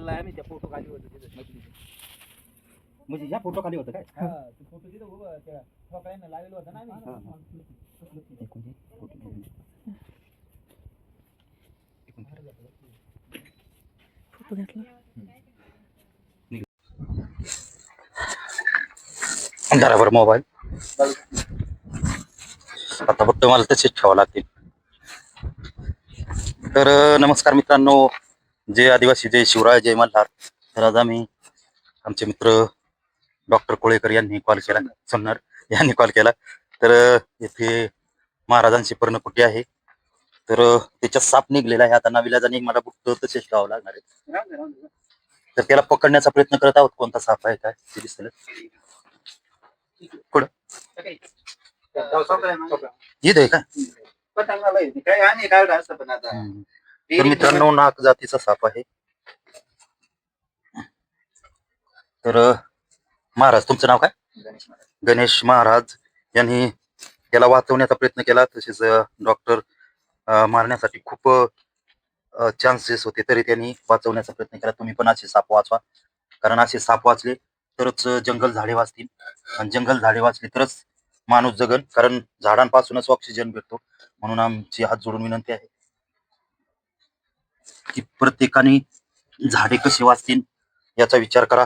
चाललाय आम्ही त्या फोटो खाली होतो तिथे म्हणजे ह्या फोटो खाली होतं काय? फोटो तिथं उभं त्या ठोकळ्यांना लावलेलं होतं ना आम्ही. फोटो घेतला बरोबर मोबाईल आता फक्त मला तसेच ठेवावं लागतील. तर नमस्कार मित्रांनो, जय आदिवासी, जय शिवराय, जय मल्हार. तर आज आम्ही आमचे मित्र डॉक्टर कोळेकर यांनी कॉल केला, सोन्नर यांनी कॉल केला. तर येथे महाराजांची पर्णकुटी आहे. तर त्याच्यात साप निघलेला आहे. आता नाविलाजाने मला बुट तसेच ठेवावं लागणार आहे. तर त्याला पकडण्याचा प्रयत्न करत आहोत. कोणता साप आहे काय ते दिसलं कुठं इथं आहे का? तर मित्रांनो, नाग जातीचा साप आहे. तर महाराज, तुमचं नाव काय? गणेश महाराज यांनी त्याला वाचवण्याचा प्रयत्न केला. तसेच डॉक्टर मारण्यासाठी खूप चान्सेस होते, तरी त्यांनी वाचवण्याचा प्रयत्न केला. तुम्ही पण असे साप वाचवा, कारण असे साप वाचले तरच जंगल झाडे वाचतील, आणि जंगल झाडे वाचले तरच माणूस जगन, कारण झाडांपासूनच ऑक्सिजन भेटतो. म्हणून आमची हात जोडून विनंती आहे की प्रत्येकाने झाडे कशी वाचतील याचा विचार करा.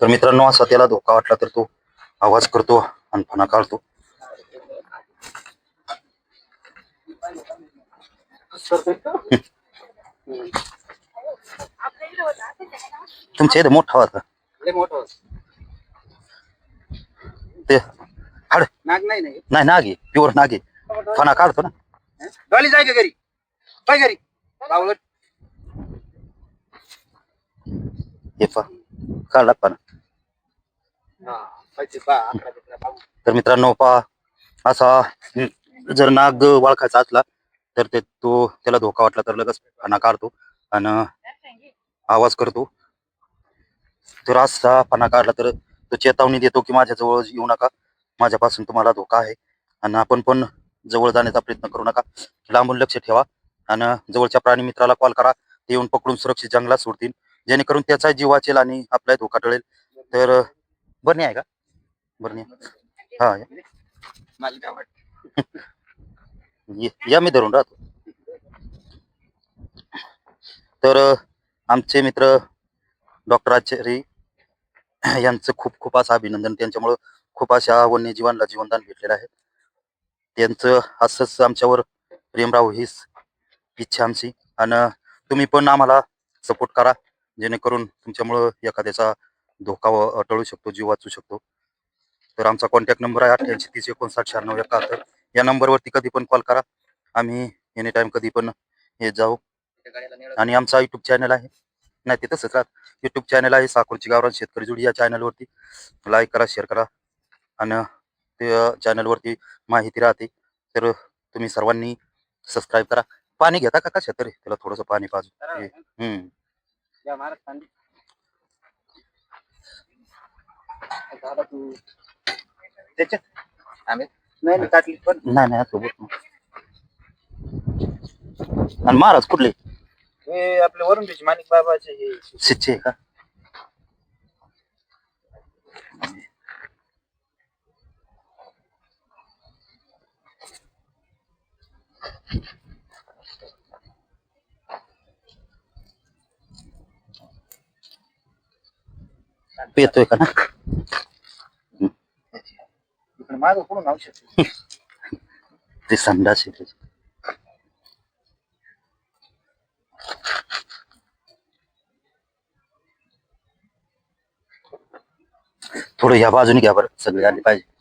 तर मित्रांनो, असा त्याला धोका वाटला तर तो आवाज करतो आणि फणा काढतो. तुमच्या इथे मोठा होता ते हाड? नाग नाही नाही, नाग आहे, प्युअर नाग आहे. फणा काढतो ना. डॉली जाय का घरी? काय घरी बावळट. हे पा काढला फणा. तर मित्रांनो पहा, असा जर नाग ओळखायचा असला तर त्याला धोका वाटला तर लगेच फणा काढतो आणि आवाज करतो. तर असा फणा काढला तर तो चेतावणी देतो की माझ्या जवळ येऊ नका, माझ्यापासून तुम्हाला धोका आहे. आणि आपण पण जवळ जाण्याचा प्रयत्न करू नका, लांबून लक्ष ठेवा आणि जवळच्या प्राणी मित्राला कॉल करा, ते येऊन पकडून सुरक्षित जंगलात सोडतील, जेणेकरून त्याचा जीव वाचेल आणि आपला धोका टळेल. तर बरणी आहे का? बरणी हा या, मी धरून राहतो. तर आमचे मित्र डॉक्टर आचार्य यांचं खूप खूप असं अभिनंदन. त्यांच्यामुळं खूप अशा वन्यजीवांना जीवनदान भेटलेलं आहे. त्यांचं असंच आमच्यावर प्रेम राहू हीच इच्छा आमची. आणि तुम्ही पण आम्हाला सपोर्ट करा, जेणेकरून तुमच्यामुळं एखाद्याचा धोका टळू शकतो, जीव वाचू शकतो. तर आमचा कॉन्टॅक्ट नंबर आहे 8830599671. या नंबरवरती कधी पण कॉल करा, आम्ही एनी टाइम कधी पण येत जाऊ. आणि आमचा युट्यूब चॅनल आहे, नाही ते तसंच युट्यूब चॅनल आहे, साकोरची गावरान शेतकरी जोडी. या चॅनलवरती लाईक करा, शेअर करा, आणि ते चॅनलवरती माहिती राहते. तर तुम्ही सर्वांनी सबस्क्राईब करा. पाणी घेता का कशा तरी? त्याला थोडंसं पाणी पाजू. नाही काटली पण नाही सोबत. आणि महाराज कुठले? हे आपले वरून माणिक बाबाचे हे शिचे का? येतोय का ना? माग कोण औषध ते संडास आहे. थोडं या बाजूने घ्या बरं, सगळे आले पाहिजे.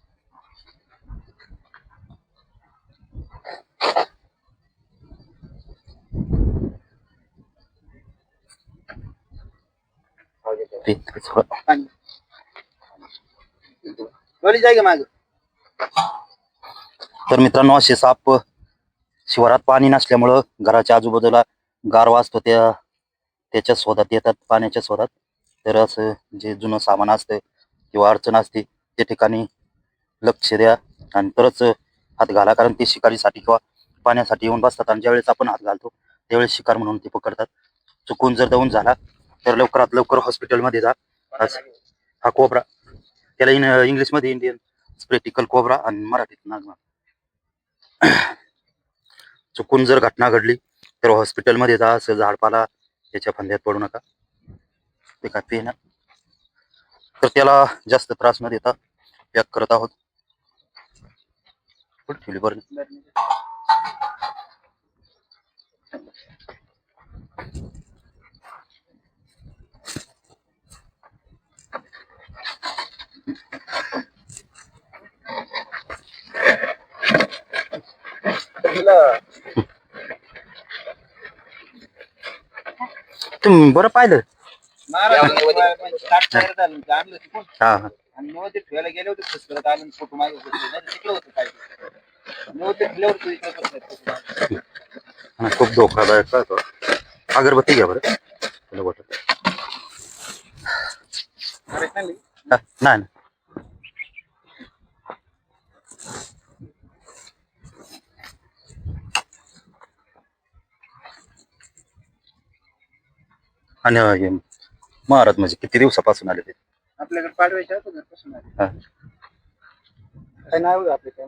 डॉली जाय का माग? तर मित्रांनो असे साप शिवारात पाणी नसल्यामुळं घराच्या आजूबाजूला गारवा असतो त्याच्या शोधात येतात, पाण्याच्या शोधात. तर असं जे जुनं सामान असतं किंवा अडचण असते त्या ठिकाणी लक्ष द्या आणि तरच हात घाला, कारण ते शिकारीसाठी किंवा पाण्यासाठी येऊन बसतात आणि ज्यावेळेस आपण हात घालतो त्यावेळेस शिकार म्हणून ते पकडतात. चुकून जर दवून झाला तर लवकरात लवकर हॉस्पिटलमध्ये जा. हा कोबरा, त्याला इंग्लिशमध्ये इंडियन स्प्रेटिकल कोबरा आणि मराठीत नागनाथ. चुकून जर घटना घडली तर हॉस्पिटलमध्ये जा. असं झाडपाला त्याच्या फंद्यात पडू नका. ते काय पेन तर त्याला जास्त त्रास न देता पॅक करत आहोत. कुठे ठेवली बरं? तुम्ही बरं पाहिलं. हा हा आणि मग ते ठेवायला गेले होते फसकरत आले फोटो मागे तिकडे होतं काय मग ते ठेवल्यावर तू इकडे बसलाय. हा, खूप धोकादायक आहे तो. अगरबत्ती घ्या बरं. तुला बोलतो. हा, नाही नाही. आणि हे महाराज म्हणजे किती दिवसापासून आले ते? आपल्याकडे पाठवायचं होतं घरपासून हा. काय नाव आपल्या